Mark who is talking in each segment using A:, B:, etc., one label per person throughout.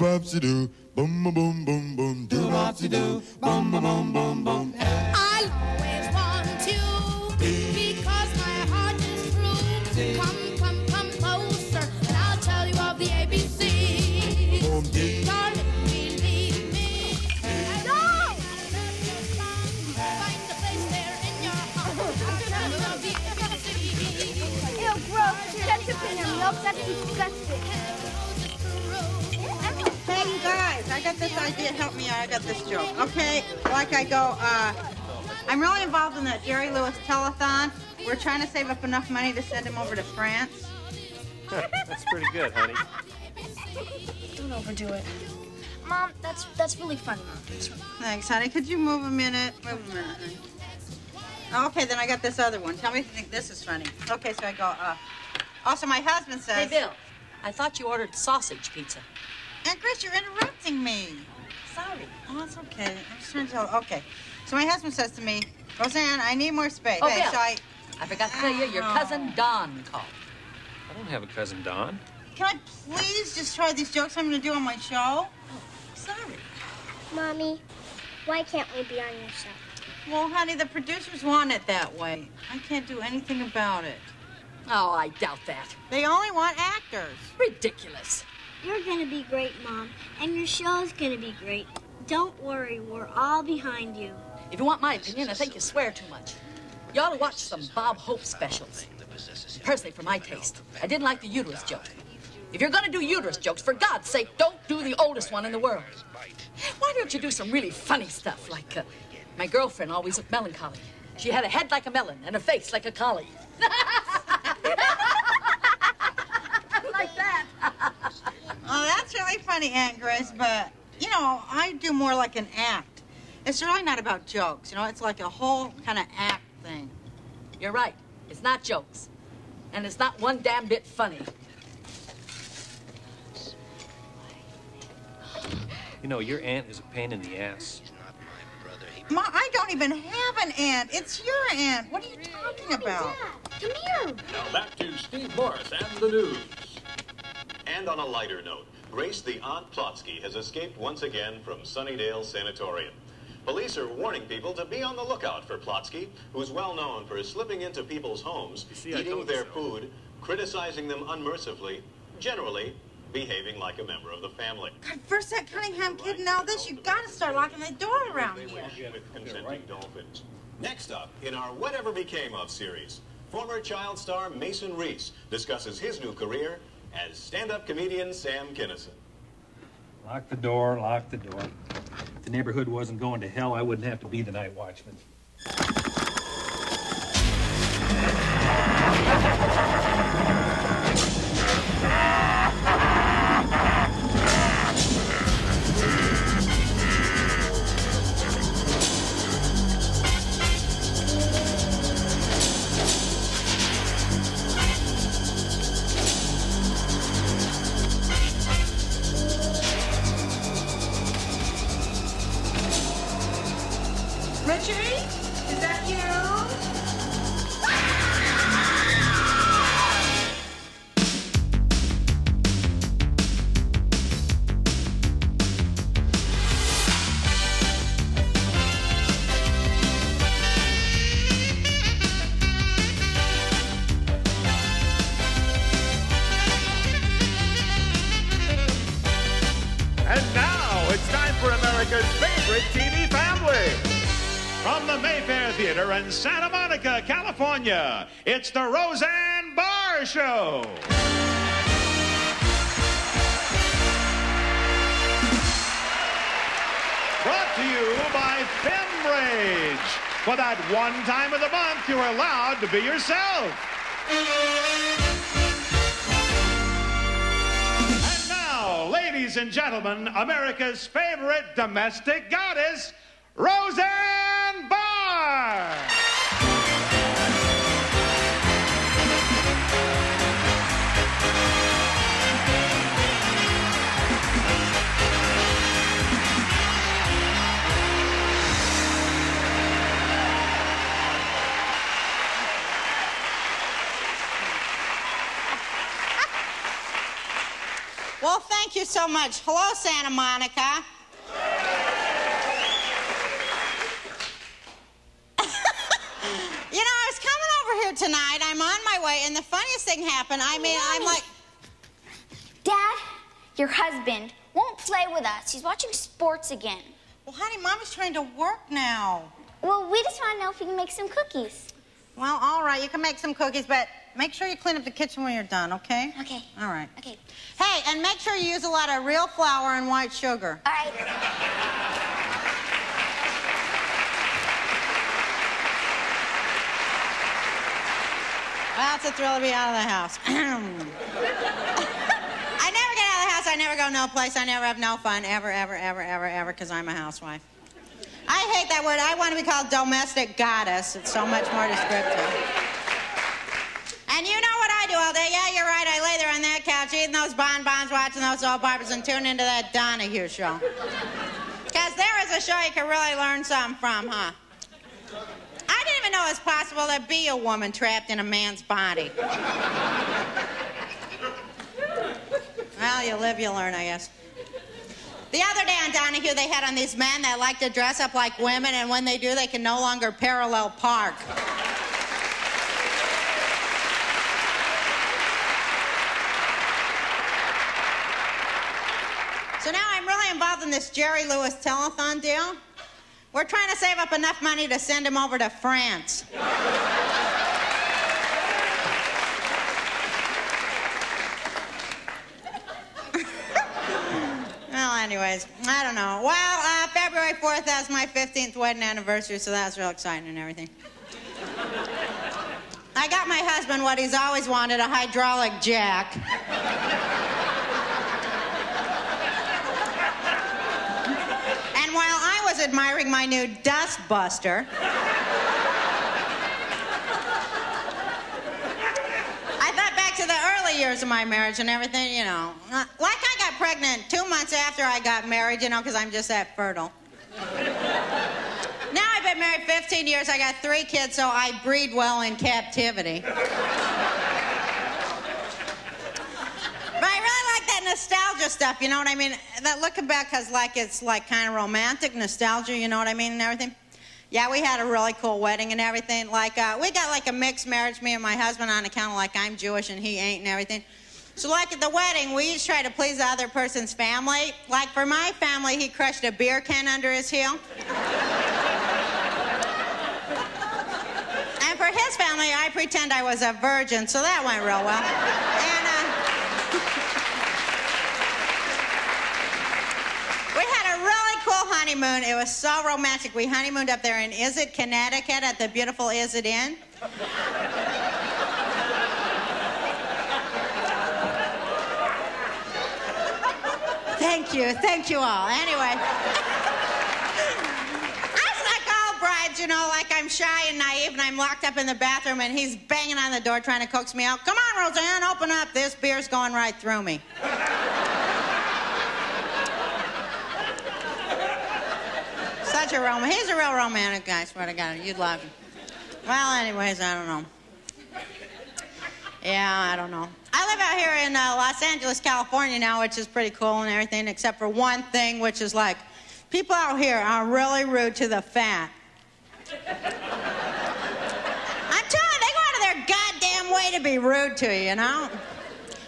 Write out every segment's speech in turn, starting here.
A: Do-bop-si-doo, boom-boom-boom-boom, do-bop-si-doo, boom-boom-boom-boom.
B: I'll always want you because my heart is true. Come closer, and I'll tell you of the ABC. Darling, believe me. No! Find the place there in your heart. I'll tell you of the ABC.
C: Ew, gross. Ketchup in your milk. That's disgusting.
D: Hey, you guys, I got this idea. Help me out. I got this joke. Okay, like I go, I'm really involved in that Jerry Lewis telethon. We're trying to save up enough money to send him over to France.
E: That's pretty good, honey.
C: Don't overdo it. Mom, that's really funny, Mom.
D: Thanks, honey. Could you move a minute? Move a minute, honey. Okay, then I got this other one. Tell me if you think this is funny. Okay, so I go, also my husband says...
F: Hey, Bill, I thought you ordered sausage pizza.
D: Aunt Chris, you're interrupting me.
F: Sorry.
D: Oh, that's okay. I'm just trying to tell... Okay. So my husband says to me, Roseanne, I need more space.
F: Oh,
D: hey,
F: Bill,
D: so
F: I forgot to tell you, your cousin Don called.
E: I don't have a cousin, Don.
D: Can I please just try these jokes I'm going to do on my show?
F: Oh, sorry.
C: Mommy, why can't we be on your show?
D: Well, honey, the producers want it that way. I can't do anything about it.
F: Oh, I doubt that.
D: They only want actors.
F: Ridiculous.
C: You're gonna be great, Mom, and your show's gonna be great. Don't worry, we're all behind you.
F: If you want my opinion, I think you swear too much. You ought to watch some Bob Hope specials. Personally, for my taste, I didn't like the uterus joke. If you're gonna do uterus jokes, for God's sake, don't do the oldest one in the world. Why don't you do some really funny stuff, like my girlfriend always looked melancholy. She had a head like a melon and a face like a collie. Like that.
D: Oh, that's really funny, Aunt Grace, but, you know, I do more like an act. It's really not about jokes, you know? It's like a whole kind of act thing.
F: You're right. It's not jokes. And it's not one damn bit funny.
E: You know, your aunt is a pain in the ass.
D: Ma, I don't even have an aunt. It's your aunt. What are you talking about?
C: Come here.
G: Now back to Steve Morris and the news. And on a lighter note, Grace the Aunt Plotsky has escaped once again from Sunnydale Sanatorium. Police are warning people to be on the lookout for Plotsky, who's well known for slipping into people's homes, eating their food, criticizing them unmercifully, generally behaving like a member of the family.
D: God, first that Cunningham kid, now this, you gotta start locking the door around here.
G: With consenting dolphins. Next up, in our Whatever Became Of series, former child star Mason Reese discusses his new career as stand-up comedian Sam Kinison.
E: Lock the door, lock the door. If the neighborhood wasn't going to hell, I wouldn't have to be the night watchman.
D: Richie, is that you?
H: And now it's time for America's favorite TV family. From the Mayfair Theater in Santa Monica, California, it's the Roseanne Barr Show. Brought to you by Femrage. For that one time of the month, you're allowed to be yourself. And now, ladies and gentlemen, America's favorite domestic goddess, Roseanne Barr!
D: Well, thank thank you so much. Hello, Santa Monica. You know, I was coming over here tonight. I'm on my way, and the funniest thing happened. I mean, I'm like...
I: Dad, your husband won't play with us. He's watching sports again.
D: Well, honey, Mama's trying to work now.
I: Well, we just want to know if we can make some cookies.
D: Well, all right, you can make some cookies, but make sure you clean up the kitchen when you're done, okay?
I: Okay.
D: All right.
I: Okay.
D: Hey, and make sure you use a lot of real flour and white sugar.
I: All right.
D: Well, it's a thrill to be out of the house. I never get out of the house. I never go no place. I never have no fun, ever, ever, ever, ever, ever, because I'm a housewife. I hate that word. I want to be called domestic goddess. It's so much more descriptive. And you know what I do all day? Yeah, you're right. I lay there on that couch eating those bonbons, watching those soap operas, and tuning into that Donahue show. Because there is a show you can really learn something from, huh? I didn't even know it was possible to be a woman trapped in a man's body. Well, you live, you learn, I guess. The other day on Donahue, they had on these men that like to dress up like women, and when they do, they can no longer parallel park. So now I'm really involved in this Jerry Lewis telethon deal. We're trying to save up enough money to send him over to France. Well, anyways, I don't know. Well, February 4th, that was my 15th wedding anniversary, so that was real exciting and everything. I got my husband what he's always wanted, a hydraulic jack. And while I was admiring my new dust buster, I thought back to the early years of my marriage and everything, you know. Like I got pregnant 2 months after I got married, you know, because I'm just that fertile. Now I've been married 15 years. I got 3 kids, so I breed well in captivity. But I really like that nostalgia stuff, you know what I mean? That looking back, because like it's like kind of romantic nostalgia, you know what I mean, and everything. Yeah, we had a really cool wedding and everything. Like, we got like a mixed marriage, me and my husband, on account of like I'm Jewish and he ain't and everything. So like at the wedding, we each try to please the other person's family. Like for my family, he crushed a beer can under his heel. And for his family, I pretend I was a virgin, so that went real well. And, we had a really cool honeymoon. It was so romantic. We honeymooned up there in Is-It, Connecticut at the beautiful Is-It Inn. Thank you all. Anyway. I was like all brides, you know, like I'm shy and naive and I'm locked up in the bathroom and he's banging on the door trying to coax me out. Come on, Roseanne, open up. This beer's going right through me. Such a romantic. He's a real romantic guy, swear to God. You'd love him. Well, anyways, I don't know. Yeah, I don't know. I live out here in Los Angeles, California now, which is pretty cool and everything, except for one thing, which is like, people out here are really rude to the fat. I'm telling you, they go out of their goddamn way to be rude to you, you know?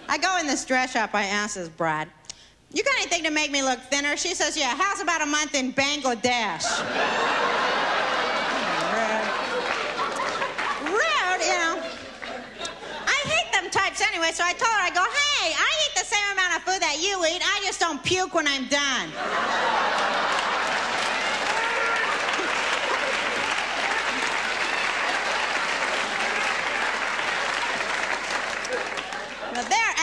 D: I go in this dress shop, I ask this bride, you got anything to make me look thinner? She says, yeah, how's about a month in Bangladesh? Rude, you know? I hate them types anyway, so I told her, I go, hey, I eat the same amount of food that you eat, I just don't puke when I'm done. But they're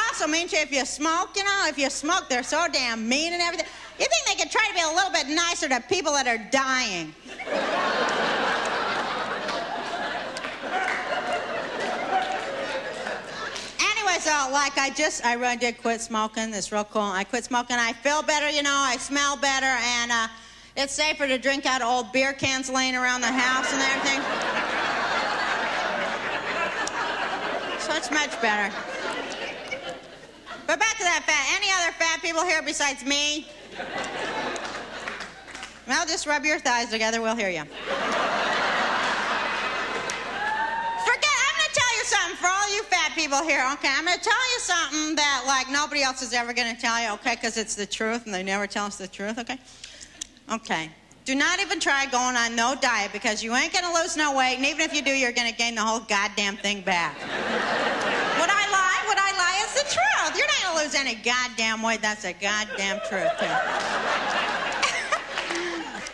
D: also mean to you if you smoke, you know? If you smoke, they're so damn mean and everything. You think they could try to be a little bit nicer to people that are dying. Anyway, so like I really did quit smoking. It's real cool. I quit smoking. I feel better, you know. I smell better, and it's safer to drink out of old beer cans laying around the house and everything. So it's much better. But back to that fat. Any other fat people here besides me? Well, just rub your thighs together. We'll hear you. For all you fat people here, okay, I'm going to tell you something that, like, nobody else is ever going to tell you, okay, because it's the truth, and they never tell us the truth, okay? Okay. Do not even try going on no diet, because you ain't going to lose no weight, and even if you do, you're going to gain the whole goddamn thing back. Would I lie? Would I lie? It's the truth. You're not going to lose any goddamn weight. That's the goddamn truth, too.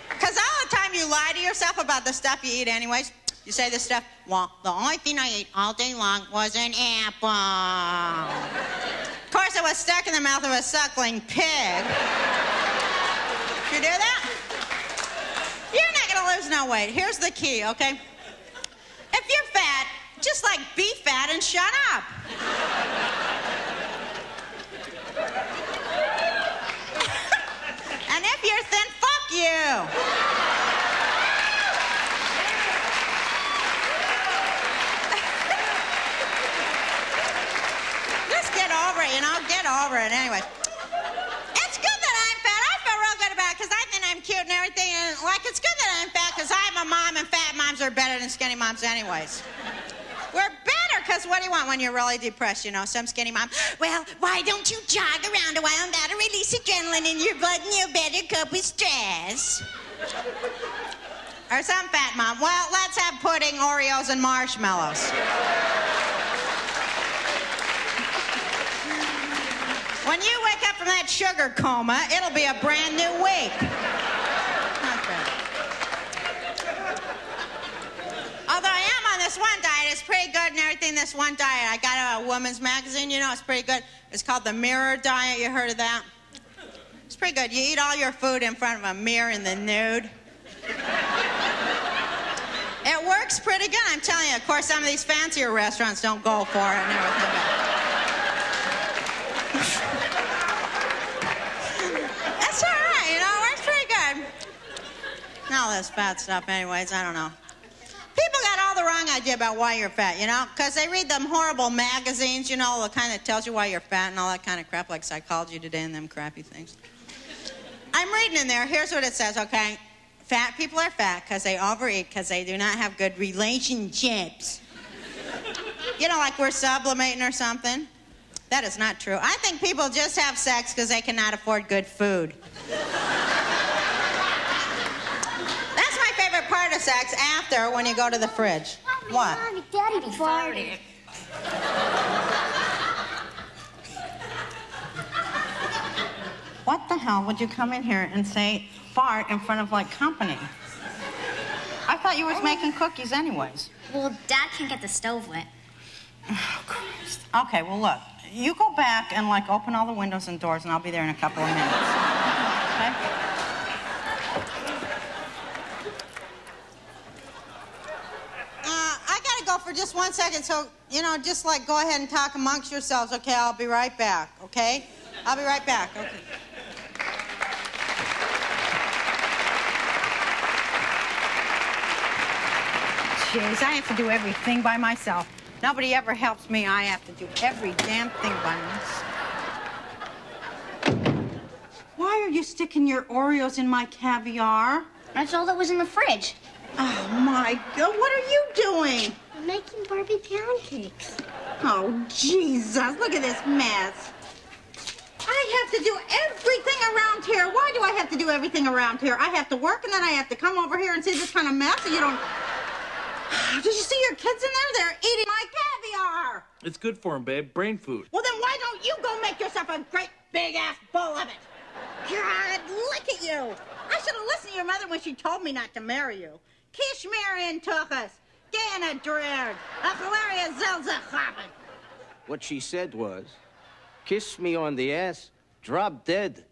D: Because all the time you lie to yourself about the stuff you eat anyways. You say this stuff, well, the only thing I ate all day long was an apple. Of course, it was stuck in the mouth of a suckling pig. You do that? You're not going to lose no weight. Here's the key, okay? If you're fat, just like be fat and shut up. And if you're thin, fuck you. You know, get over it anyway. It's good that I'm fat. I feel real good about it because I think I'm cute and everything. And, like, it's good that I'm fat because I'm a mom and fat moms are better than skinny moms anyways. We're better because what do you want when you're really depressed, you know? Some skinny mom, well, why don't you jog around a while and that'll release adrenaline in your blood and you'll better cope with stress. Or some fat mom, well, let's have pudding, Oreos, and marshmallows. When you wake up from that sugar coma, it'll be a brand new week. Not bad. Although I am on this one diet, it's pretty good and everything, this one diet. I got a woman's magazine, you know, it's pretty good. It's called the Mirror Diet. You heard of that? It's pretty good. You eat all your food in front of a mirror in the nude. It works pretty good, I'm telling you. Of course, some of these fancier restaurants don't go for it and everything. That's all right, you know, it works pretty good. All this fat stuff anyways, I don't know. People got all the wrong idea about why you're fat, you know, because they read them horrible magazines, you know, the kind that tells you why you're fat and all that kind of crap, like Psychology Today and them crappy things. I'm reading in there, here's what it says, okay? Fat people are fat because they overeat because they do not have good relationships. You know, like we're sublimating or something. That is not true. I think people just have sex because they cannot afford good food. That's my favorite part of sex after when you go to the fridge. What?
I: Mommy, Daddy farted.
D: What the hell would you come in here and say fart in front of, like, company? I thought you was making cookies anyways.
I: Well, Dad can't get the stove lit.
D: Oh, Christ. Okay, well, look. You go back and, like, open all the windows and doors, and I'll be there in a couple of minutes. Okay? I gotta go for just 1 second, so, you know, just, like, go ahead and talk amongst yourselves, okay? I'll be right back, okay? I'll be right back, okay. Jeez, I have to do everything by myself. Nobody ever helps me. I have to do every damn thing by myself. Why are you sticking your Oreos in my caviar?
I: That's all that was in the fridge.
D: Oh, my God. What are you doing?
C: I'm making Barbie pound cakes.
D: Oh, Jesus. Look at this mess. I have to do everything around here. Why do I have to do everything around here? I have to work, and then I have to come over here and see this kind of mess, and you don't... Did you see your kids in there? They're eating my caviar.
E: It's good for them, babe. Brain food.
D: Well, then why don't you go make yourself a great big-ass bowl of it? God, look at you. I should have listened to your mother when she told me not to marry you. Kishmirian Tuchas, Gana Dreard, a hilarious Zelza Chappen.
J: What she said was, kiss me on the ass, drop dead,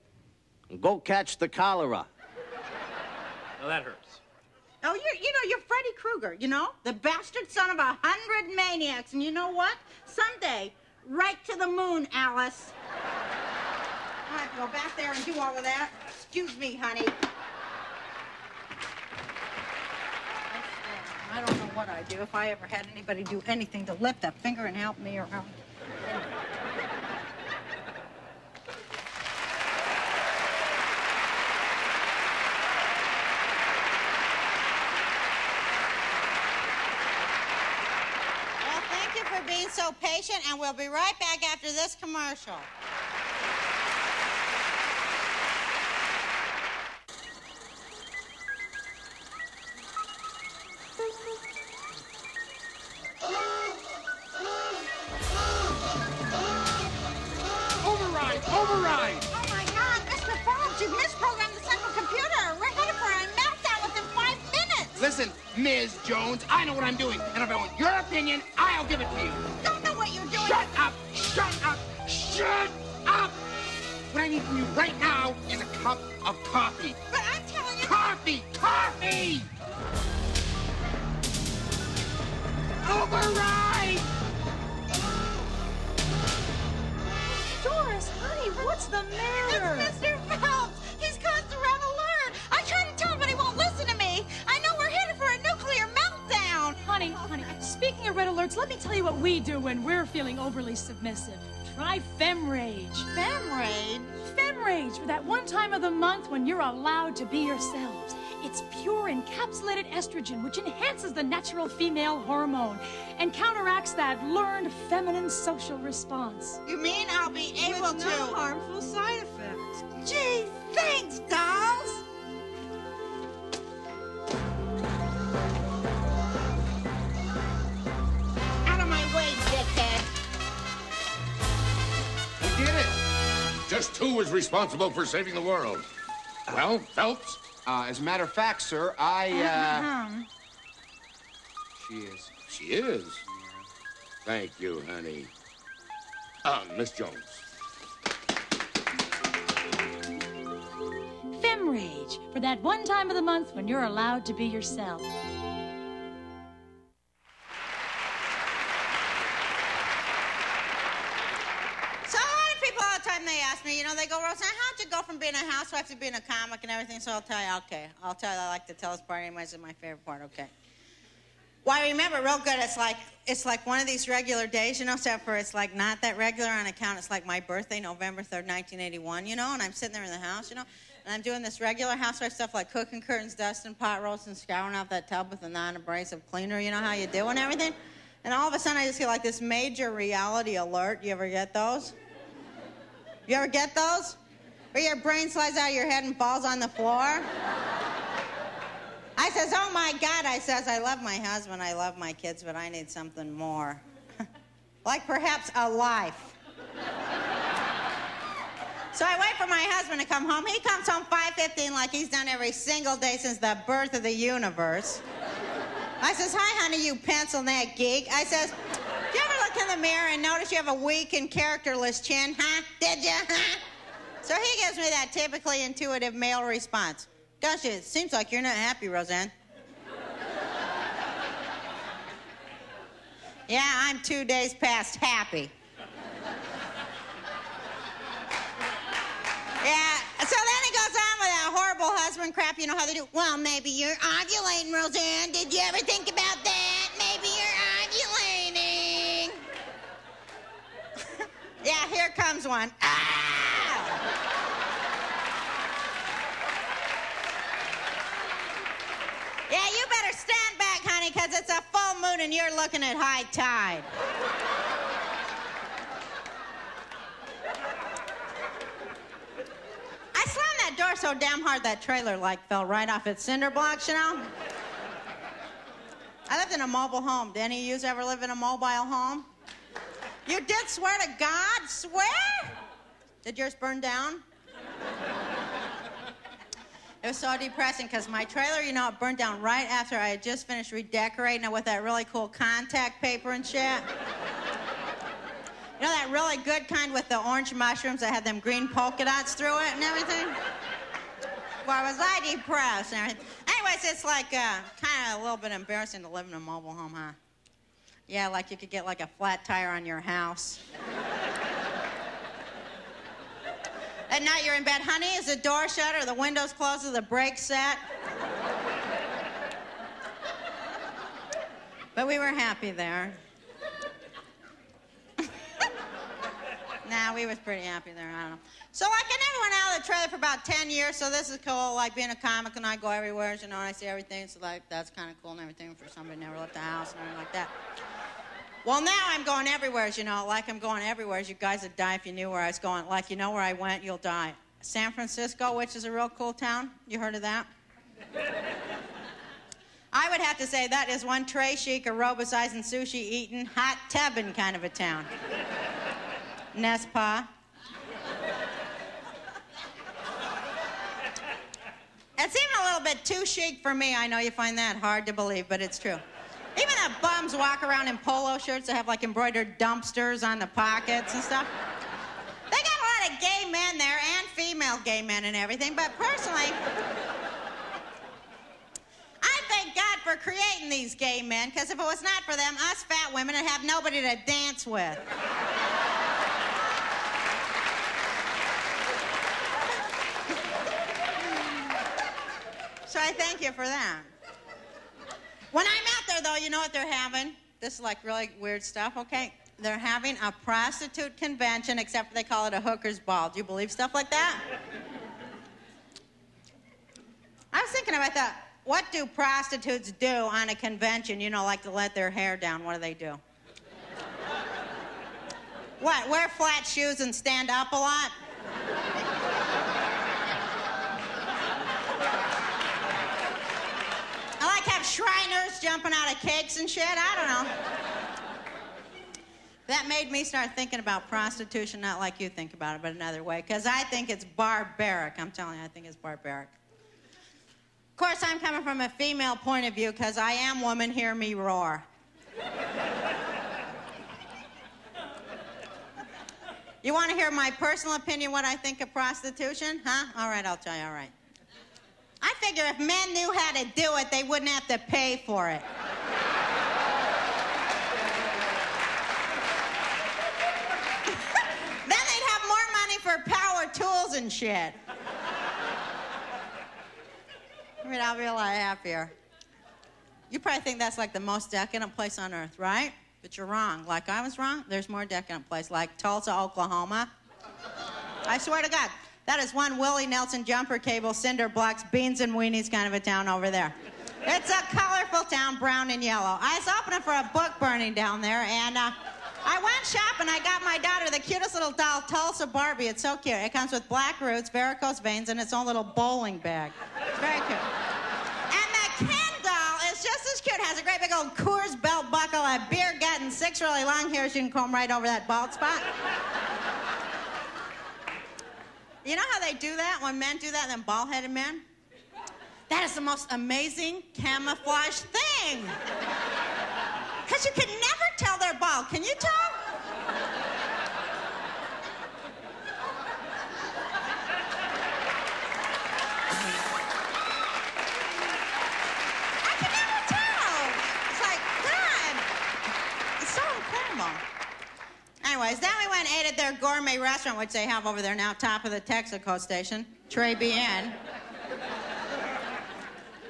J: and go catch the cholera.
E: Now that hurts.
D: Oh, you're Freddy Krueger, you know? The bastard son of 100 maniacs. And you know what? Someday, right to the moon, Alice. I have to go back there and do all of that. Excuse me, honey. I don't know what I'd do if I ever had anybody do anything to lift a finger and help me around. so patient, and we'll be right back after this commercial.
K: Override! Override!
D: Oh, my God, Mr. Phelps, you've misprogrammed the central computer. We're headed for a meltdown within 5 minutes.
K: Listen, Ms. Jones, I know what I'm doing, and if I want your opinion, I'll give it to you.
D: Don't know what you're doing.
K: Shut up! Shut up! Shut up! What I need from you right now is a cup of coffee.
D: But I'm telling you...
K: Coffee! Coffee! Override!
F: Doris, honey, what's the matter?
D: It's Mr. Phelps. He's caused a red alert. I tried to tell him, but he won't listen to me. I know we're headed for a nuclear meltdown.
L: Honey, speaking of red alerts, let me tell you what we do when we're feeling overly submissive. Try Femrage.
D: Femrage?
L: Femrage, for that one time of the month when you're allowed to be yourselves. It's pure encapsulated estrogen, which enhances the natural female hormone and counteracts that learned feminine social response.
D: You mean I'll be able
F: With
D: to...
F: no harmful side effects.
D: Gee, thanks, dolls. Out of my way, dickhead.
M: Who did it? Just who was responsible for saving the world? Well, Phelps?
K: As a matter of fact, sir, She is.
M: She is? Thank you, honey. Miss Jones.
L: Femrage, for that one time of the month when you're allowed to be yourself.
D: So a lot of people all the time, they ask me, they go, Roseanne, how'd you go from being a housewife to being a comic and everything? So I'll tell you, okay. I'll tell you, I like to tell this part anyways. It's my favorite part, okay. Well, I remember real good. It's like one of these regular days, except for it's like not that regular on account. It's like my birthday, November 3rd, 1981, and I'm sitting there in the house, and I'm doing this regular housewife stuff like cooking curtains, dusting pot roasts, and scouring out that tub with a non-abrasive cleaner, you know how you do and everything. And all of a sudden, I just get like this major reality alert. You ever get those? You ever get those? Where your brain slides out of your head and falls on the floor? I says, oh, my God, I love my husband, I love my kids, but I need something more. Like perhaps a life. So I wait for my husband to come home. He comes home 5:15 like he's done every single day since the birth of the universe. I says, hi, honey, you pencil neck geek. I says, do you ever look in the mirror and notice you have a weak and characterless chin, huh? Did you, huh? So he gives me that typically intuitive male response. Gosh, it seems like you're not happy, Roseanne. Yeah, I'm 2 days past happy. Yeah, so then he goes on with that horrible husband crap, you know how they do. Well, maybe you're ovulating, Roseanne. Did you ever think about that? Maybe you're ovulating. Yeah, here comes one. Yeah, you better stand back, honey, because it's a full moon and you're looking at high tide. I slammed that door so damn hard that trailer, fell right off its cinder blocks, I lived in a mobile home. Did any of yous ever live in a mobile home? You did, swear to God? Swear? Did yours burn down? It was so depressing because my trailer, it burned down right after I had just finished redecorating it with that really cool contact paper and shit. That really good kind with the orange mushrooms that had them green polka dots through it and everything? Well, was I depressed and everything? Anyways, it's kind of a little bit embarrassing to live in a mobile home, huh? Yeah, like you could get a flat tire on your house. At night you're in bed, honey, is the door shut or the windows closed or the brakes set? But we were happy there. Nah, we was pretty happy there, I don't know. So I never went out of the trailer for about 10 years, so this is cool, being a comic and I go everywhere, and I see everything, so that's kind of cool and everything for somebody who never left the house and everything like that. Well, now I'm going everywhere, you know, like I'm going everywhere. You guys would die if you knew where I was going. Like, you know where I went, you'll die. San Francisco, which is a real cool town. You heard of that? I would have to say that is one tray chic, aerobicizing, sushi-eating, hot tubbing kind of a town. Nespa. It's even a little bit too chic for me. I know you find that hard to believe, but it's true. Even the bums walk around in polo shirts that have like embroidered dumpsters on the pockets and stuff. They got a lot of gay men there and female gay men and everything, but personally, I thank God for creating these gay men, because if it was not for them, us fat women would have nobody to dance with. So I thank you for that. When I'm out there, though, you know what they're having? This is like really weird stuff, okay? They're having a prostitute convention, except they call it a hooker's ball. Do you believe stuff like that? I was thinking about that. What do prostitutes do on a convention, you know, like to let their hair down? What do they do? What, wear flat shoes and stand up a lot? Have Shriners jumping out of cakes and shit? I don't know. That made me start thinking about prostitution, not like you think about it, but another way, because I think it's barbaric. I'm telling you, I think it's barbaric. Of course, I'm coming from a female point of view, because I am woman, hear me roar. You want to hear my personal opinion, what I think of prostitution? Huh? All right, I'll tell you, all right. I figure if men knew how to do it, they wouldn't have to pay for it. Then they'd have more money for power tools and shit. I mean, I'll be a lot happier. You probably think that's like the most decadent place on earth, right? But you're wrong. Like I was wrong, there's more decadent place, like Tulsa, Oklahoma. I swear to God. That is one Willie Nelson jumper cable, cinder blocks, beans and weenies kind of a town over there. It's a colorful town, brown and yellow. I was opening for a book burning down there, and I went shopping. I got my daughter the cutest little doll, Tulsa Barbie. It's so cute. It comes with black roots, varicose veins, and its own little bowling bag. It's very cute. And the Ken doll is just as cute. It has a great big old Coors belt buckle, a beer gut, and 6 really long hairs you can comb right over that bald spot. You know how they do that when men do that, then bald-headed men? That is the most amazing camouflage thing. Because you can never tell they're bald. Can you tell? I can never tell. It's like, God, it's so incredible. Anyways, then we went and ate at their gourmet restaurant, which they have over there now, top of the Texaco station, Trey Bien.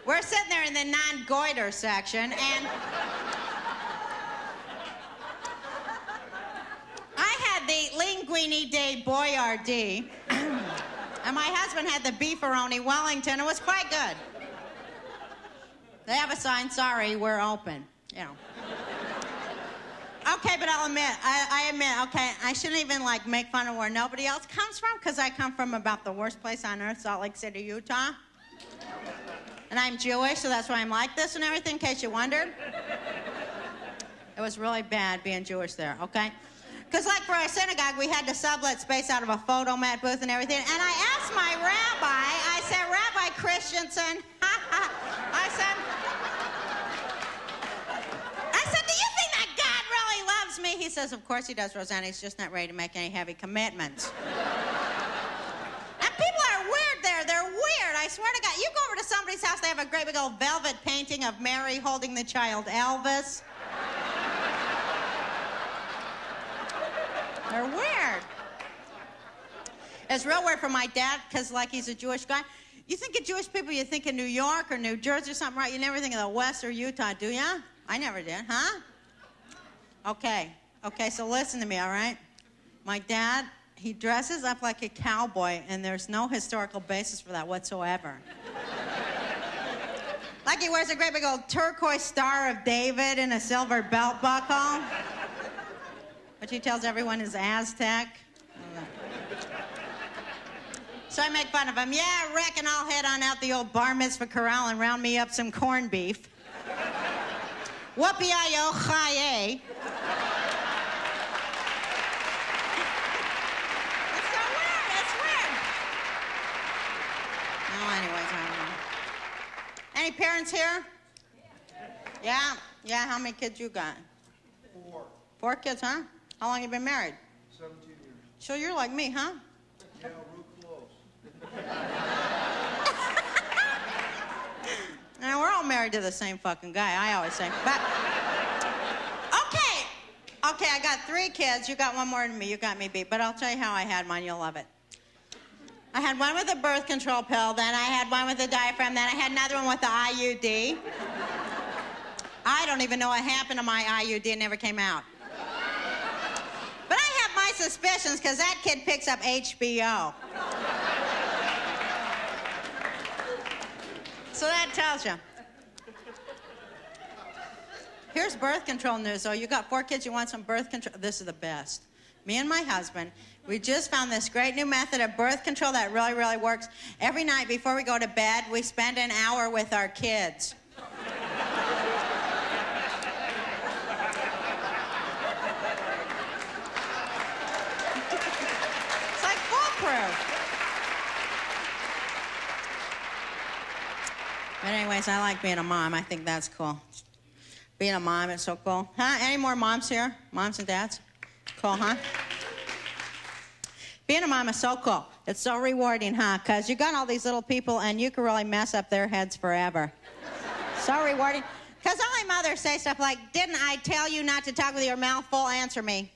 D: We're sitting there in the non-goiter section, and I had the linguine de Boyardee, and my husband had the beefaroni Wellington. It was quite good. They have a sign, sorry, we're open, you know. Okay, but I'll admit, I admit, okay, I shouldn't even, like, make fun of where nobody else comes from, because I come from about the worst place on earth, Salt Lake City, Utah. And I'm Jewish, so that's why I'm like this and everything, in case you wondered. It was really bad being Jewish there, okay? Because, like, for our synagogue, we had to sublet space out of a photo mat booth and everything. And I asked my rabbi, I said, Rabbi Christensen, I said, do you think that God really loves me? He says, of course he does, Roseanne. He's just not ready to make any heavy commitments. And people are weird there. They're weird. I swear to God. You go over to somebody's house, they have a great big old velvet painting of Mary holding the child Elvis. They're weird. It's real weird for my dad, because, like, he's a Jewish guy. You think of Jewish people, you think of New York or New Jersey or something, right? You never think of the West or Utah, do ya? I never did, huh? Okay, so listen to me, all right? My dad, he dresses up like a cowboy, and there's no historical basis for that whatsoever. Like he wears a great big old turquoise Star of David and a silver belt buckle. which he tells everyone is Aztec. So I make fun of him. Yeah, I reckon I'll head on out the old bar mitzvah corral and round me up some corned beef. Whoopee-I-yo, chaye. It's so weird, it's weird. No, anyways, I don't know. Any parents here? Yeah? Yeah, how many kids you got?
N: 4.
D: 4 kids, huh? How long you been married?
N: 17 years.
D: So you're like me, huh?
N: Yeah, real close.
D: Now, we're all married to the same fucking guy, I always say. But, okay, I got 3 kids. You got one more than me. You got me beat. But I'll tell you how I had mine. You'll love it. I had one with a birth control pill. Then I had one with a diaphragm. Then I had another one with the IUD. I don't even know what happened to my IUD. It never came out. But I have my suspicions because that kid picks up HBO. So that tells you. Here's birth control news. So you got 4 kids, you want some birth control? This is the best. Me and my husband, we just found this great new method of birth control that really, really works. Every night before we go to bed, we spend an hour with our kids. It's like foolproof. But anyways, I like being a mom. I think that's cool. Being a mom is so cool. Huh? Any more moms here? Moms and dads? Cool, huh? Being a mom is so cool. It's so rewarding, huh? Because you got all these little people and you can really mess up their heads forever. So rewarding. Because all my mothers say stuff like, didn't I tell you not to talk with your mouth full? Answer me.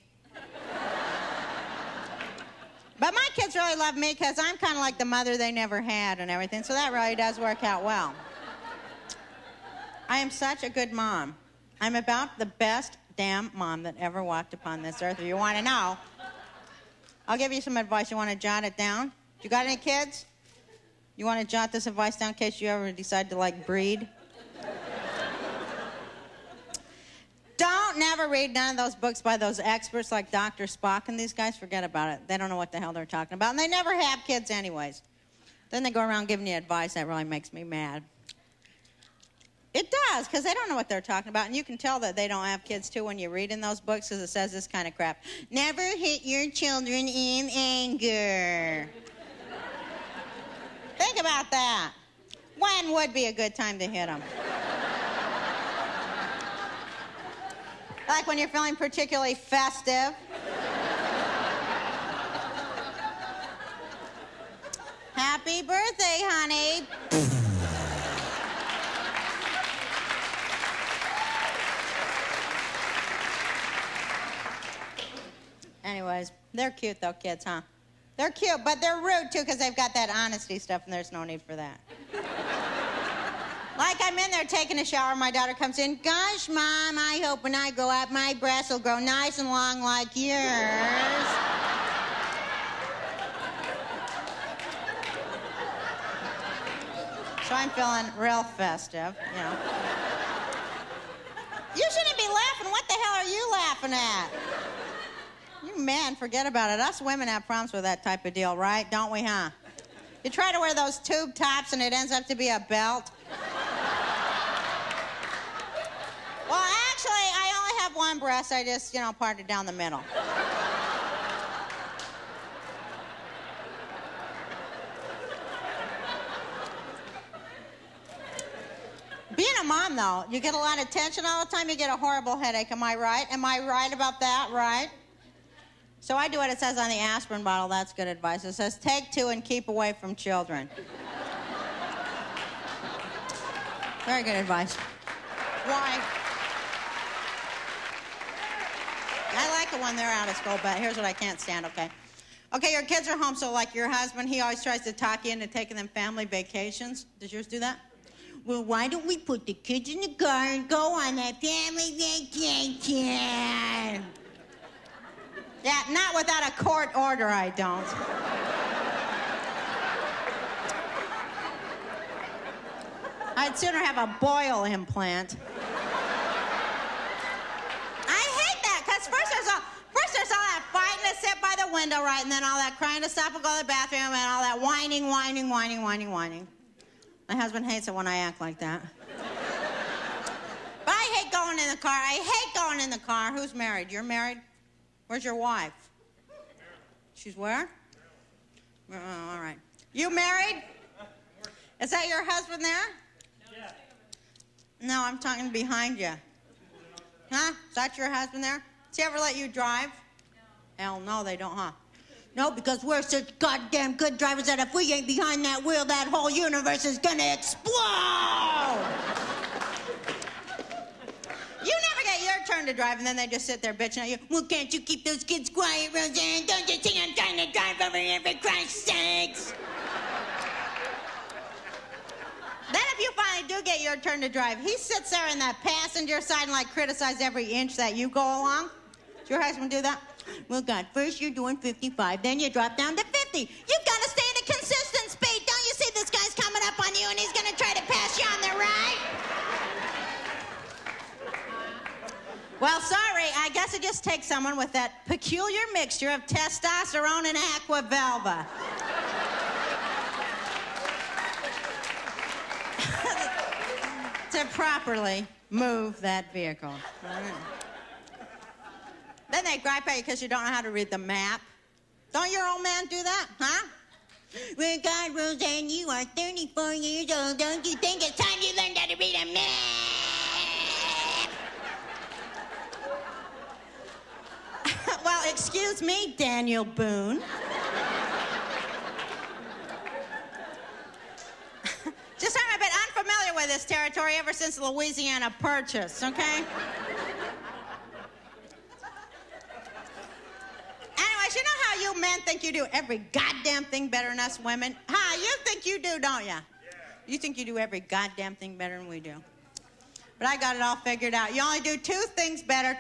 D: But my kids really love me because I'm kind of like the mother they never had and everything. So that really does work out well. I am such a good mom. I'm about the best damn mom that ever walked upon this earth. If you want to know, I'll give you some advice. You want to jot it down? You got any kids? You want to jot this advice down in case you ever decide to, like, breed? Don't never read none of those books by those experts like Dr. Spock and these guys. Forget about it. They don't know what the hell they're talking about. And they never have kids anyways. Then they go around giving you advice that really makes me mad. It does, because they don't know what they're talking about. And you can tell that they don't have kids, too, when you read in those books, because it says this kind of crap. Never hit your children in anger. Think about that. When would be a good time to hit them? Like when you're feeling particularly festive. Happy birthday, honey. Anyways, they're cute though, kids, huh? They're cute, but they're rude too because they've got that honesty stuff and there's no need for that. Like I'm in there taking a shower, my daughter comes in, gosh, Mom, I hope when I go out my breasts will grow nice and long like yours. So I'm feeling real festive, you know. You shouldn't be laughing. What the hell are you laughing at? You men, forget about it. Us women have problems with that type of deal, right? Don't we, huh? You try to wear those tube tops and it ends up to be a belt. Well, actually, I only have one breast. I just, you know, parted down the middle. Being a mom, though, you get a lot of attention all the time. You get a horrible headache. Am I right? Am I right about that, right? So I do what it says on the aspirin bottle. That's good advice. It says, take 2 and keep away from children. Very good advice. Why? I like it when they're out of school, but here's what I can't stand, okay? Okay, your kids are home, so like your husband, he always tries to talk you into taking them family vacations. Does yours do that? Well, why don't we put the kids in the car and go on that family vacation? Yeah, not without a court order, I don't. I'd sooner have a Boyle implant. I hate that, because first window, right, and then all that crying to stop and go to the bathroom and all that whining. My husband hates it when I act like that. But I hate going in the car. I hate going in the car. Who's married? You're married? Where's your wife? She's where? Oh, all right. You married? Is that your husband there? Yeah. No, I'm talking behind you. Huh? Is that your husband there? Does he ever let you drive? No. Hell no, they don't, huh? No, because we're such goddamn good drivers that if we ain't behind that wheel, that whole universe is gonna explode! You never get your turn to drive, and then they just sit there bitching at you. Well, can't you keep those kids quiet, Roseanne? Don't you think I'm trying to drive over here, for Christ's sakes? Then if you finally do get your turn to drive, he sits there in that passenger side and, like, criticize every inch that you go along. Does your husband do that? Well, God, first you're doing 55, then you drop down to 50. You've got to stay at a consistent speed. Don't you see this guy's coming up on you and he's going to try to pass you on the right? Well, sorry, I guess it just takes someone with that peculiar mixture of testosterone and aquavelva. To properly move that vehicle. Then they gripe at you because you don't know how to read the map. Don't your old man do that, huh? Well, God, Roseanne, you are 34 years old. Don't you think it's time you learned how to read a map? Well, excuse me, Daniel Boone. Just I'm a bit unfamiliar with this territory ever since the Louisiana Purchase, okay? Anyways, you know how you men think you do every goddamn thing better than us women? Huh, you think you do, don't ya? Yeah. You think you do every goddamn thing better than we do. But I got it all figured out. You only do two things better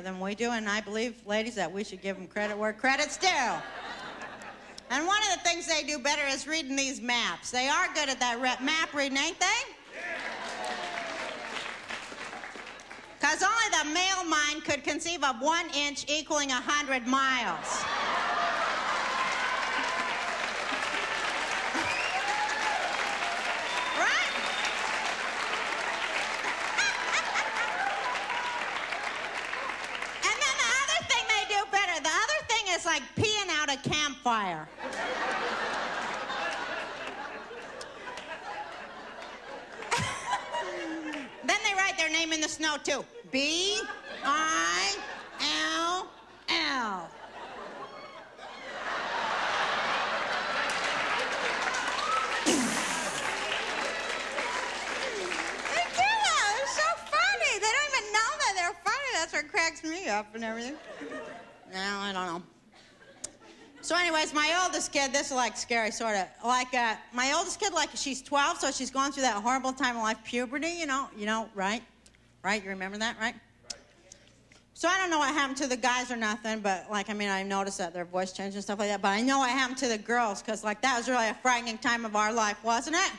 D: than we do, and I believe, ladies, that we should give them credit where credit's due. And one of the things they do better is reading these maps. They are good at that map reading, ain't they? Because only the male mind could conceive of 1 inch equaling 100 miles. Right? And then the other thing they do better, the other thing is like peeing out a campfire. Then they write their name in the snow, too. B-I-L-L. They do that. It's so funny. They don't even know that they're funny. That's what cracks me up and everything. No, I don't know. So anyways, my oldest kid, this is like scary, sort of. Like, my oldest kid, like, she's 12, so she's going through that horrible time of life, puberty, you know, right? Right, you remember that, right? So I don't know what happened to the guys or nothing, but, like, I mean, I noticed that their voice changed and stuff like that, but I know what happened to the girls, because, like, that was really a frightening time of our life, wasn't it?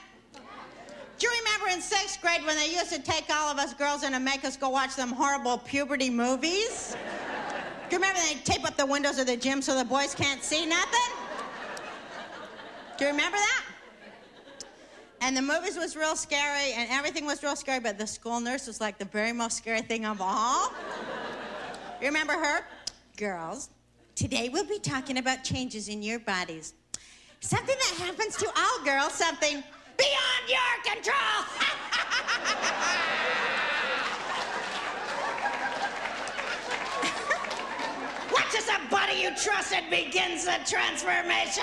D: Do you remember in 6th grade when they used to take all of us girls in and make us go watch them horrible puberty movies? Do you remember they tape up the windows of the gym so the boys can't see nothing? Do you remember that? And the movies was real scary and everything was real scary, but the school nurse was like the very most scary thing of all. You remember her? Girls, today we'll be talking about changes in your bodies. Something that happens to all girls, something beyond your control. Watch as a body you trusted begins the transformation.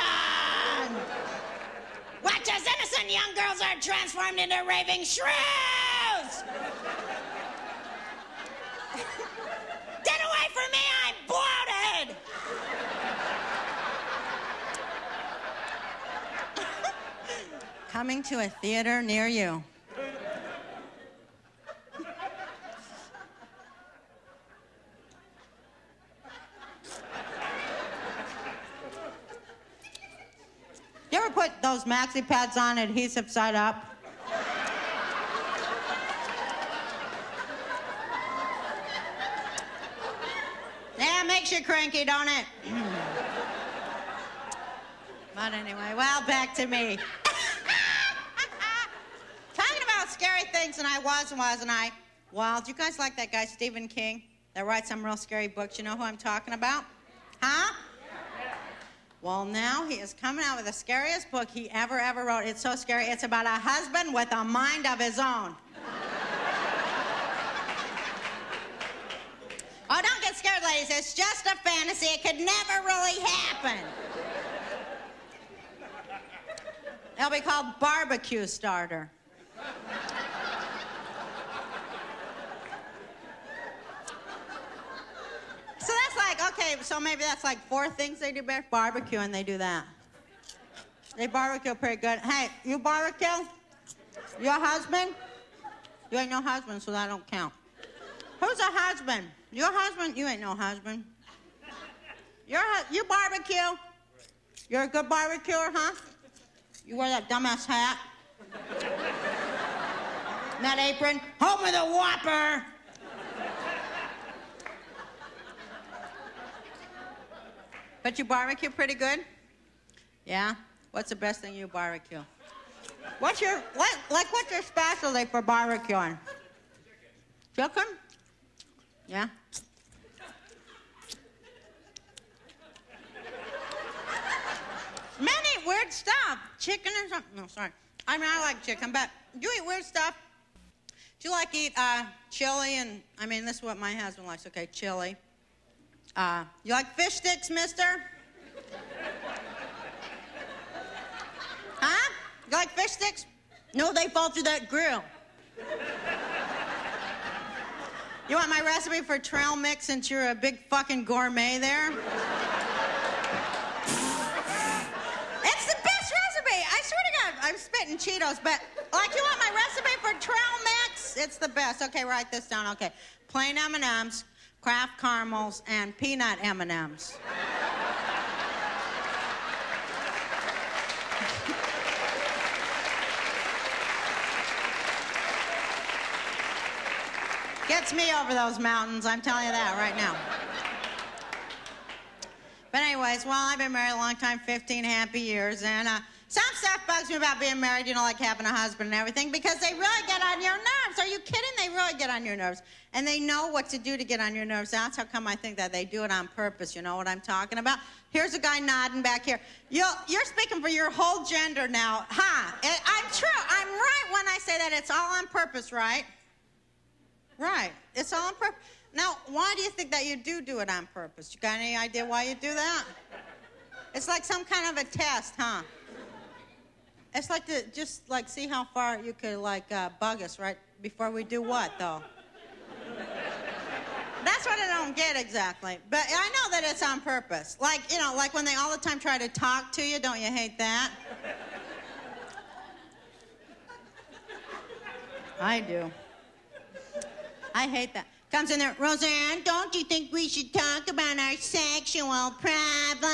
D: Watch as innocent young girls are transformed into raving shrews. Get away from me, I'm bloated. Coming to a theater near you. You ever put those maxi pads on adhesive side up? Yeah, make makes you cranky, don't it? But anyway, well, back to me. Talking about scary things, and I was and wasn't I. Well, do you guys like that guy Stephen King that writes some real scary books? You know who I'm talking about? Huh? Well, now he is coming out with the scariest book he ever wrote. It's so scary. It's about a husband with a mind of his own. Oh, don't get scared, ladies. It's just a fantasy. It could never really happen. It'll be called Barbecue Starter. So that's like, okay, so maybe that's like 4 things they do better. Barbecue, and they do that. They barbecue pretty good. Hey, you barbecue? Your husband? You ain't no husband, so that don't count. Who's a husband? Your husband? You ain't no husband. You barbecue? You're a good barbecuer, huh? You wear that dumbass hat? And that apron? Home with a Whopper! But you barbecue pretty good? Yeah? What's the best thing you barbecue? What's your specialty for barbecuing? Chicken? Yeah? Men eat weird stuff. Chicken or something. No, sorry. I mean, I like chicken, but do you eat weird stuff? Do you like eat chili? And I mean, this is what my husband likes. Okay, chili. You like fish sticks, mister? Huh? You like fish sticks? No, they fall through that grill. You want my recipe for trail mix since you're a big fucking gourmet there? It's the best recipe. I swear to God, I'm spitting Cheetos, but like, you want my recipe for trail mix? It's the best. Okay, write this down. Okay, plain M&Ms, Kraft caramels, and peanut M&Ms. Gets me over those mountains, I'm telling you that right now. But anyways, well, I've been married a long time, 15 happy years, and some stuff bugs me about being married, you know, like having a husband and everything, because they really get on your nerves. Are you kidding? They really get on your nerves. And they know what to do to get on your nerves. That's how come I think that they do it on purpose. You know what I'm talking about? Here's a guy nodding back here. You're speaking for your whole gender now. Huh? I'm true. I'm right when I say that it's all on purpose, right? Right. It's all on purpose. Now, why do you think that you do it on purpose? You got any idea why you do that? It's like some kind of a test, huh? It's like to just like see how far you could like bug us right before we do what, though? That's what I don't get exactly. But I know that it's on purpose. Like, you know, like when they all the time try to talk to you, don't you hate that? I do. I hate that. Comes in there, Roseanne, don't you think we should talk about our sexual problems?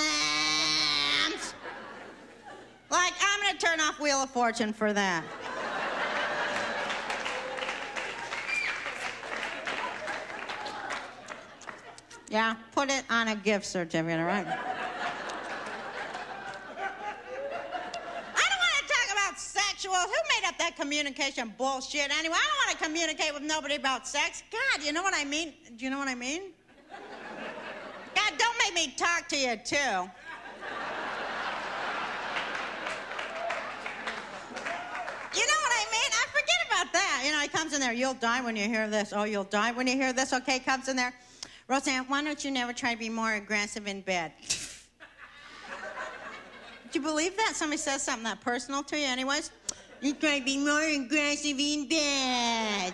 D: Like, I'm going to turn off Wheel of Fortune for that. Yeah, put it on a gift certificate, all right? I don't want to talk about sexual. Who made up that communication bullshit anyway? I don't want to communicate with nobody about sex. God, you know what I mean? Do you know what I mean? God, don't make me talk to you, too. You know what I mean? I forget about that. You know, he comes in there, you'll die when you hear this. Oh, you'll die when you hear this? Okay, comes in there. Roseanne, why don't you never try to be more aggressive in bed? Do you believe that? Somebody says something that personal to you anyways? You try to be more aggressive in bed.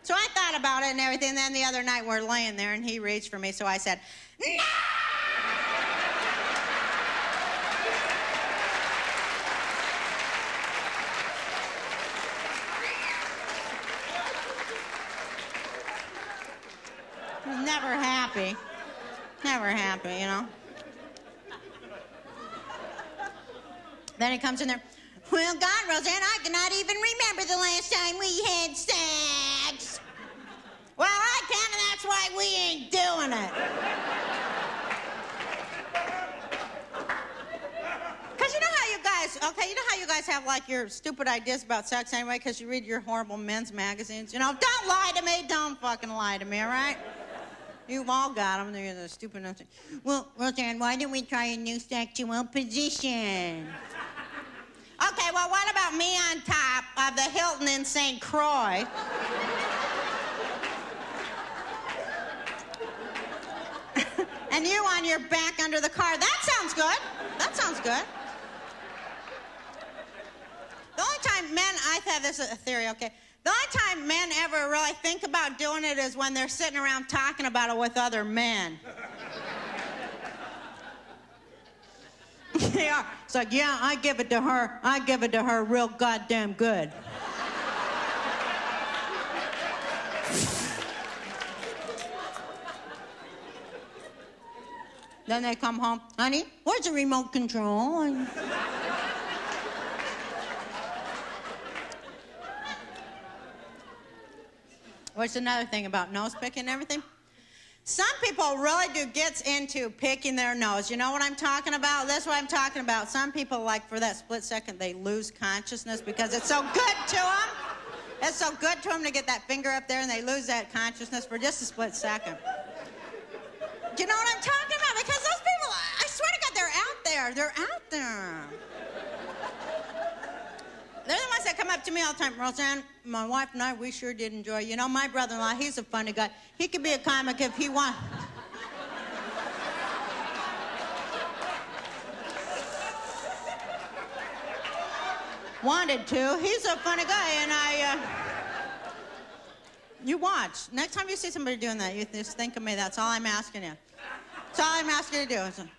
D: So I thought about it and everything, and then the other night we're laying there and he reached for me, so I said, no! Never happy. Never happy, you know. Then he comes in there. Well, God, Roseanne, I cannot even remember the last time we had sex. Well, I can, and that's why we ain't doing it. okay, you know how you guys have, like, your stupid ideas about sex anyway because you read your horrible men's magazines? You know, don't lie to me. Don't fucking lie to me, all right? You've all got them. They're the stupid nothing. Well, Roseanne, why don't we try a new sexual position? Okay, well, what about me on top of the Hilton in St. Croix? And you on your back under the car. That sounds good. That sounds good. The only time men, I have this theory, okay? The only time men ever really think about doing it is when they're sitting around talking about it with other men. They are. It's like, yeah, I give it to her. I give it to her real goddamn good. Then they come home, honey, where's the remote control? What's another thing about nose picking and everything? Some people really do get into picking their nose. You know what I'm talking about? That's what I'm talking about. Some people, like, for that split second, they lose consciousness because it's so good to them. It's so good to them to get that finger up there, and they lose that consciousness for just a split second. Do you know what I'm talking about? Because those people, I swear to God, they're out there. They're out there. They're the ones that come up to me all the time. Roseanne, my wife and I, we sure did enjoy. You know, my brother-in-law, he's a funny guy. He could be a comic if he wants. Wanted to. He's a funny guy, and you watch. Next time you see somebody doing that, you just think of me. That's all I'm asking you. That's all I'm asking you to do.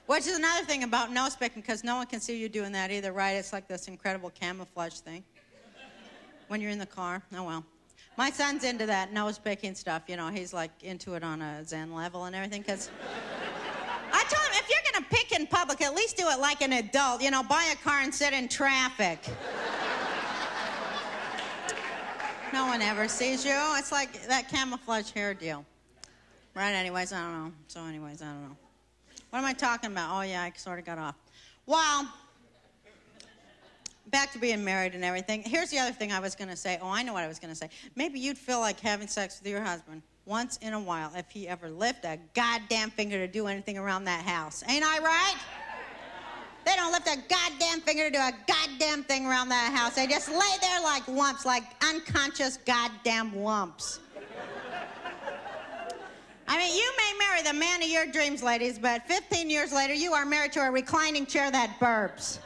D: Which is another thing about nose picking, because no one can see you doing that either, right? It's like this incredible camouflage thing when you're in the car. Oh, well. My son's into that nose picking stuff. You know, he's like into it on a Zen level and everything, because I told him, if you're going to pick in public, at least do it like an adult. You know, buy a car and sit in traffic. No one ever sees you. It's like that camouflage hair deal. Right, anyways, I don't know. So anyways, I don't know. What am I talking about? Oh, yeah, I sort of got off. Well, back to being married and everything. Here's the other thing I was going to say. Oh, I know what I was going to say. Maybe you'd feel like having sex with your husband once in a while if he ever lift a goddamn finger to do anything around that house. Ain't I right? They don't lift a goddamn finger to do a goddamn thing around that house. They just lay there like lumps, like unconscious goddamn lumps. I mean, you may marry the man of your dreams, ladies, but 15 years later, you are married to a reclining chair that burps.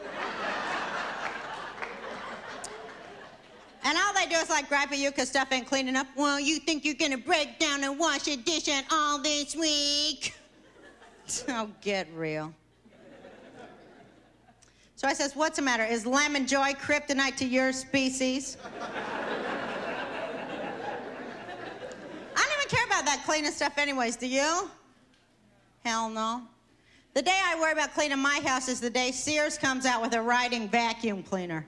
D: And all they do is, like, gripe at you because stuff ain't cleaning up. Well, you think you're going to break down and wash a dish and all this week? Oh, get real. So I says, what's the matter? Is lemon joy kryptonite to your species? I don't even care about that cleaning stuff anyways, do you? Hell no. The day I worry about cleaning my house is the day Sears comes out with a riding vacuum cleaner.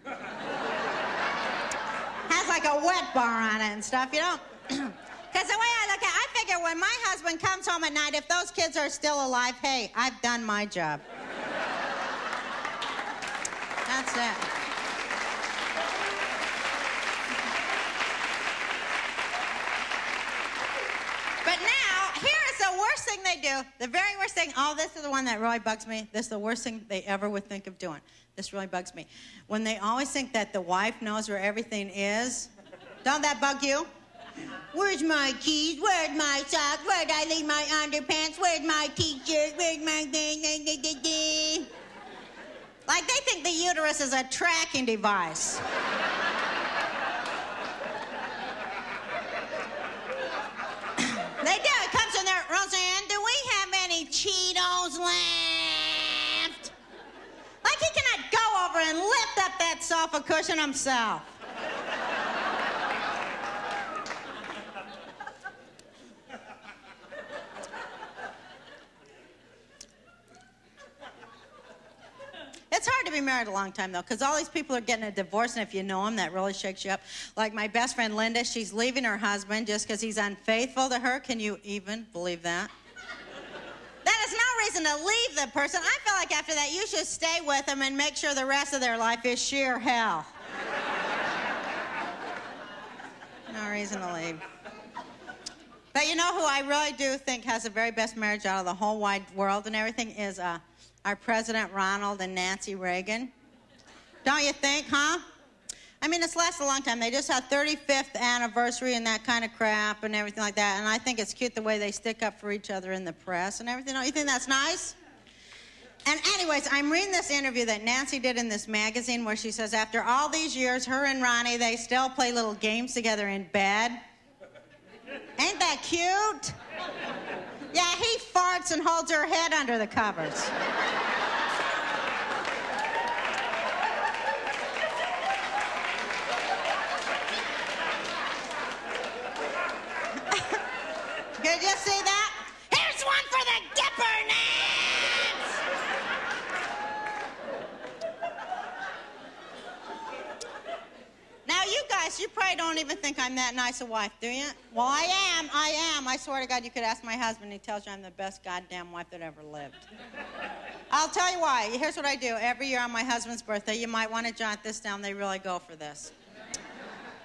D: Has like a wet bar on it and stuff, you know? Because the way I look at it, I figure when my husband comes home at night, if those kids are still alive, hey, I've done my job. That's it. But now, here is the worst thing they do. The very worst thing. Oh, this is the one that really bugs me. This is the worst thing they ever would think of doing. This really bugs me. When they always think that the wife knows where everything is. Don't that bug you? Where's my keys? Where's my socks? Where'd I leave my underpants? Where's my t-shirt? Where's my thing? Like they think the uterus is a tracking device. They do. It comes in there, Roseanne, do we have any Cheetos left? Like he cannot go over and lift up that sofa cushion himself. It's hard to be married a long time, though, because all these people are getting a divorce, and if you know them, that really shakes you up. Like my best friend, Linda, she's leaving her husband just because he's unfaithful to her. Can you even believe that? That is no reason to leave the person. I feel like after that, you should stay with them and make sure the rest of their life is sheer hell. No reason to leave. But you know who I really do think has the very best marriage out of the whole wide world and everything is our President Ronald and Nancy Reagan. Don't you think, huh? I mean, it's lasted a long time. They just had 35th anniversary and that kind of crap and everything like that. And I think it's cute the way they stick up for each other in the press and everything. Don't you think that's nice? And anyways, I'm reading this interview that Nancy did in this magazine where she says after all these years, her and Ronnie, they still play little games together in bed. Ain't that cute? Yeah, he farts and holds her head under the covers. Did you see that? Here's one for the Gipper Nance! Now, you guys, you probably don't even think I'm that nice a wife, do you? Well, I am. I swear to God, you could ask my husband. He tells you I'm the best goddamn wife that ever lived. I'll tell you why. Here's what I do. Every year on my husband's birthday, you might want to jot this down. They really go for this.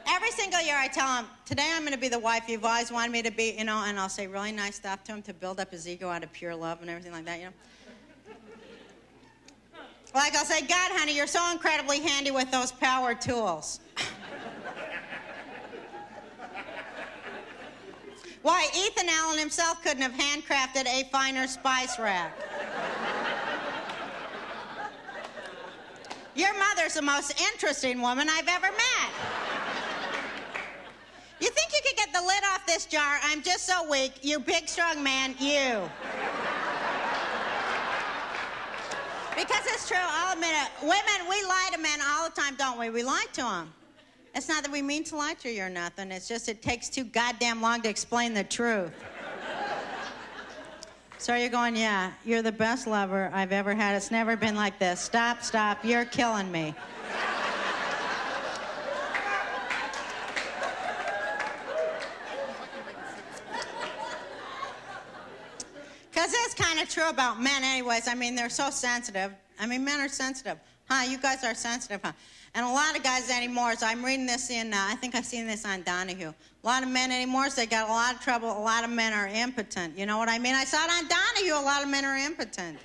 D: Every single year I tell him, today I'm going to be the wife you've always wanted me to be, you know, and I'll say really nice stuff to him to build up his ego out of pure love and everything like that, you know. Like I'll say, God, honey, you're so incredibly handy with those power tools. Why, Ethan Allen himself couldn't have handcrafted a finer spice rack. Your mother's the most interesting woman I've ever met. You think you could get the lid off this jar? I'm just so weak. You big, strong man, you. Because it's true, I'll admit it. Women, we lie to men all the time, don't we? We lie to them. It's not that we mean to lie to you or nothing. It's just it takes too goddamn long to explain the truth. So you're going, yeah, you're the best lover I've ever had. It's never been like this. Stop, stop, you're killing me. Because it's kind of true about men anyways. I mean, they're so sensitive. I mean, men are sensitive. Huh, you guys are sensitive, huh? And a lot of guys anymore, so I'm reading this in, I think I've seen this on Donahue. A lot of men anymore, so they got a lot of trouble. A lot of men are impotent. You know what I mean? I saw it on Donahue, a lot of men are impotent.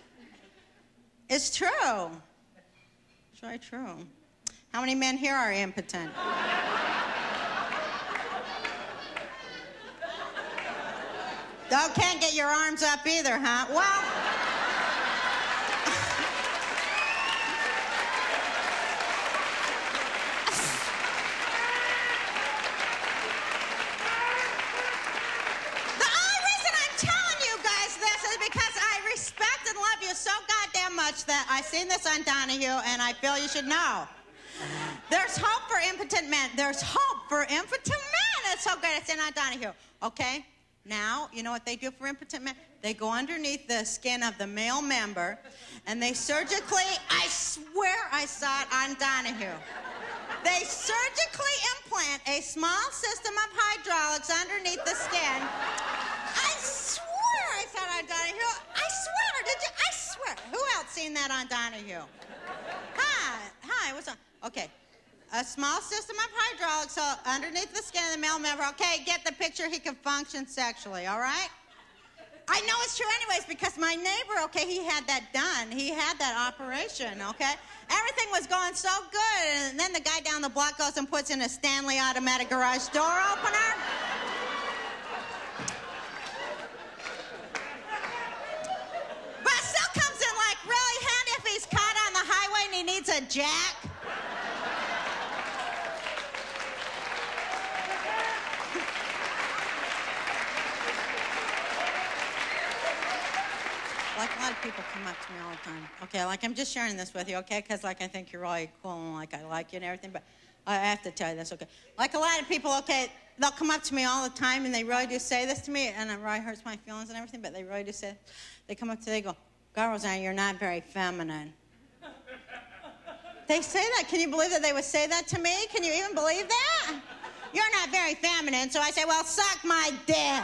D: It's true. It's very true. How many men here are impotent? Oh, can't get your arms up either, huh? Well, the only reason I'm telling you guys this is because I respect and love you so goddamn much that I've seen this on Donahue and I feel you should know. There's hope for impotent men. There's hope for impotent men. It's so great. It's in on Donahue. Okay? Now, you know what they do for impotent men? They go underneath the skin of the male member, and they surgically, I swear I saw it on Donahue. They surgically implant a small system of hydraulics underneath the skin. I swear I saw it on Donahue. I swear, did you? I swear. Who else seen that on Donahue? Hi, what's up? Okay. A small system of hydraulics so underneath the skin of the male member. Okay, get the picture, he can function sexually, all right? I know it's true anyways because my neighbor, okay, he had that done. He had that operation, okay? Everything was going so good, and then the guy down the block goes and puts in a Stanley automatic garage door opener. But it still comes in like really handy if he's caught on the highway and he needs a jack. Like a lot of people come up to me all the time. Okay, like I'm just sharing this with you, okay? Because like I think you're really cool and like I like you and everything, but I have to tell you this, okay? Like a lot of people, okay, they'll come up to me all the time and they really do say this to me and it really hurts my feelings and everything, but they really do say it. They come up to me, they go, God, Roseanne, you're not very feminine. They say that. Can you believe that they would say that to me? Can you even believe that? You're not very feminine. So I say, well, suck my dick.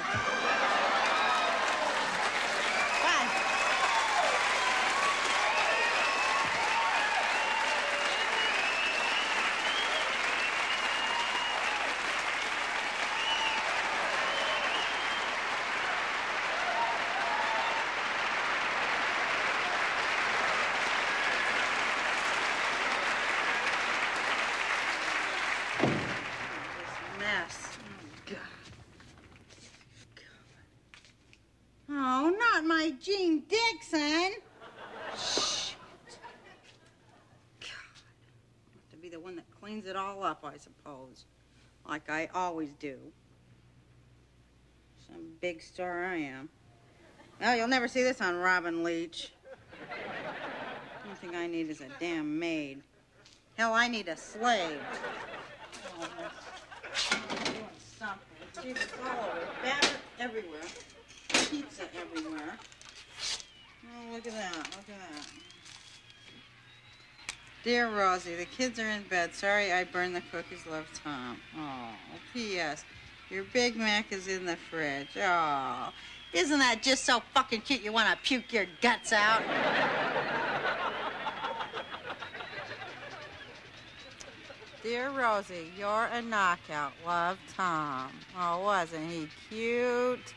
D: Gene Dixon.
F: Shh.
D: To be the one that cleans it all up, I suppose. Like I always do. Some big star I am. Well, you'll never see this on Robin Leach. The only thing I need is a damn maid. Hell, I need a slave. Oh, I'm doing something. Jesus, all over. Batter everywhere. Pizza everywhere. Oh, look at that. Look at that. Dear Rosie, the kids are in bed. Sorry I burned the cookies. Love, Tom. Oh, P.S. Your Big Mac is in the fridge. Oh, isn't that just so fucking cute you want to puke your guts out? Dear Rosie, you're a knockout. Love, Tom. Oh, wasn't he cute?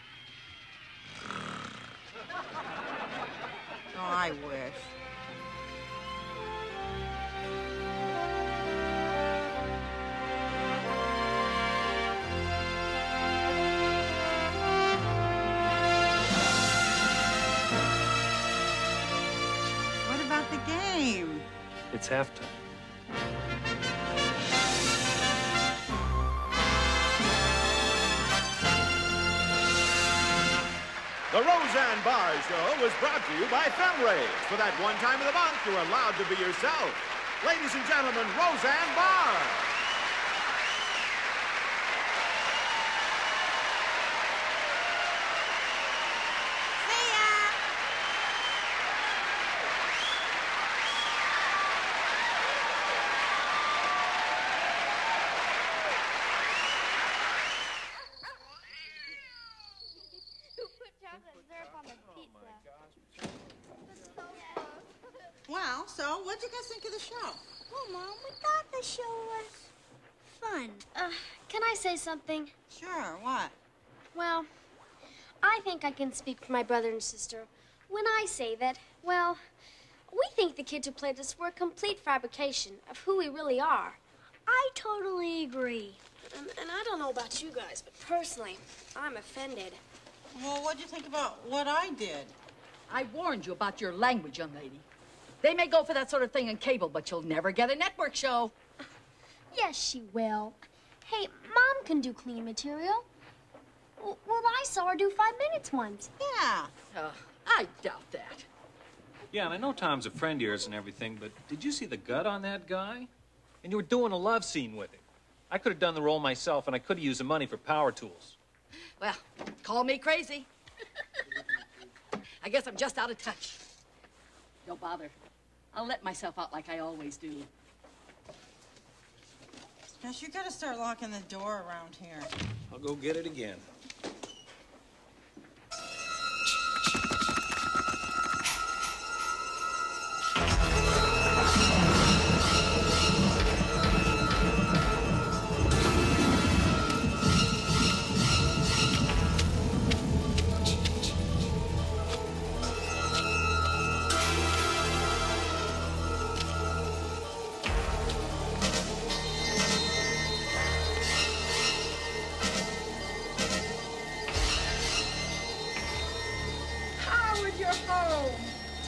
D: Oh, I wish. What about the game?
E: It's halftime.
H: The Roseanne Barr Show was brought to you by Femraise. For that one time of the month, you're allowed to be yourself. Ladies and gentlemen, Roseanne Barr.
D: See ya! Well, so what'd you guys think of the show?
C: Well, Mom, we thought the show was fun.
O: Can I say something?
D: Sure, what?
O: Well, I think I can speak for my brother and sister when I say that, well, we think the kids who played us were a complete fabrication of who we really are.
C: I totally agree.
O: And I don't know about you guys, but personally, I'm offended.
D: Well, what'd you think about what I did?
F: I warned you about your language, young lady. They may go for that sort of thing on cable, but you'll never get a network show.
O: Yes, she will. Hey, Mom can do clean material. Well, I saw her do 5 minutes once.
D: Yeah.
F: I doubt that.
E: Yeah, and I know Tom's a friend of yours and everything, but did you see the gut on that guy? And you were doing a love scene with him. I could have done the role myself, and I could have used the money for power tools.
F: Well, call me crazy. I guess I'm just out of touch. Don't bother. I'll let myself out like I always do.
D: Gosh, you gotta start locking the door around here.
E: I'll go get it again.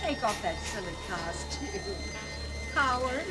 F: Take off that silly costume. Howard.